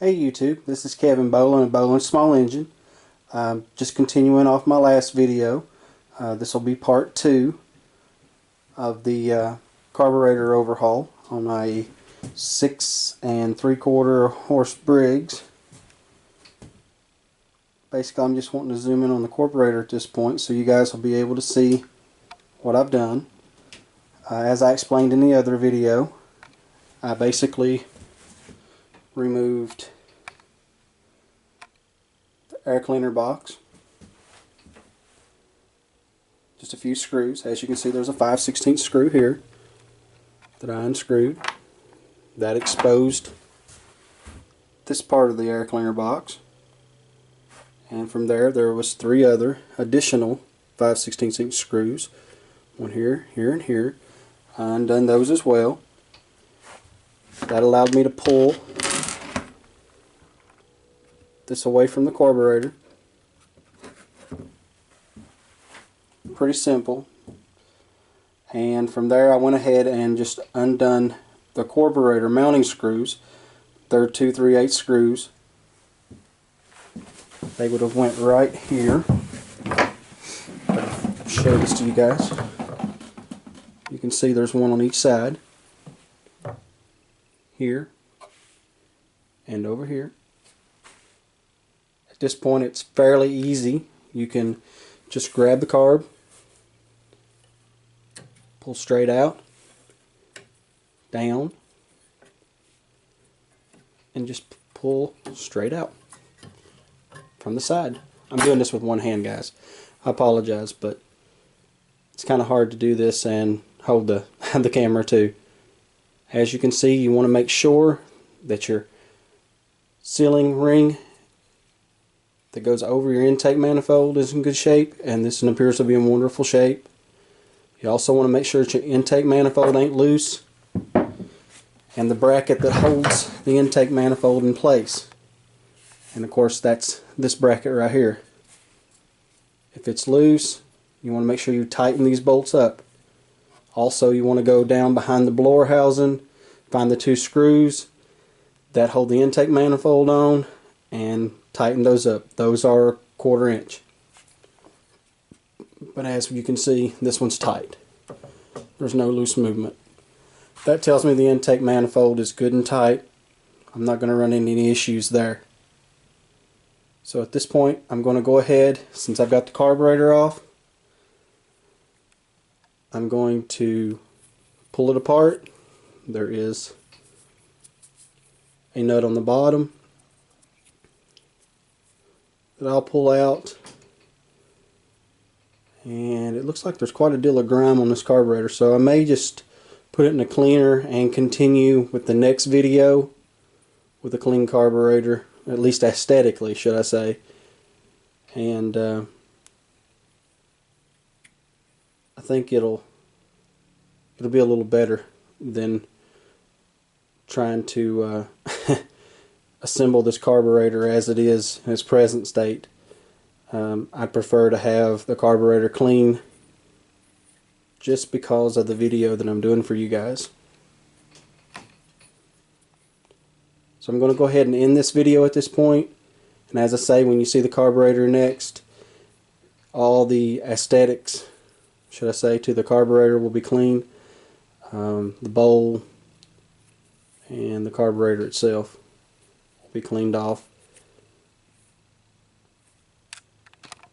Hey YouTube, this is Kevin Boland of Boland Small Engine. Just continuing off my last video. This will be part 2 of the carburetor overhaul on my 6 3/4 horse Briggs. Basically, I'm just wanting to zoom in on the carburetor at this point so you guys will be able to see what I've done. As I explained in the other video, I basically removed the air cleaner box, just a few screws. As you can see, there's a 5/16 screw here that I unscrewed. That exposed this part of the air cleaner box, and from there was 3 other additional 5/16 inch screws, one here, here, and here. I undone those as well. That allowed me to pull this away from the carburetor. Pretty simple. And from there I went ahead and just undone the carburetor mounting screws. They're 2 3/8 screws. They would have went right here. I'll show this to you guys. You can see there's one on each side. Here and over here. At this point it's fairly easy. You can just grab the carb, pull straight out, down, and just pull straight out from the side. I'm doing this with one hand, guys. I apologize, but it's kind of hard to do this and hold the camera too. As you can see, you want to make sure that your sealing ring that goes over your intake manifold is in good shape, and this one appears to be in wonderful shape. You also want to make sure that your intake manifold ain't loose, and the bracket that holds the intake manifold in place. And of course that's this bracket right here. If it's loose, you want to make sure you tighten these bolts up. Also, you want to go down behind the blower housing, find the 2 screws that hold the intake manifold on, and tighten those up. Those are 1/4 inch. But as you can see, this one's tight. There's no loose movement. That tells me the intake manifold is good and tight. I'm not going to run into any issues there. So at this point, I'm going to go ahead, since I've got the carburetor off, I'm going to pull it apart. There is a nut on the bottom that I'll pull out, and it looks like there's quite a deal of grime on this carburetor, so I may just put it in a cleaner and continue with the next video with a clean carburetor, at least aesthetically, should I say. And I think it'll be a little better than trying to assemble this carburetor as it is in its present state. I'd prefer to have the carburetor clean just because of the video that I'm doing for you guys. So I'm going to go ahead and end this video at this point. And as I say, when you see the carburetor next, all the aesthetics, should I say, to the carburetor will be clean. The bowl and the carburetor itself will be cleaned off.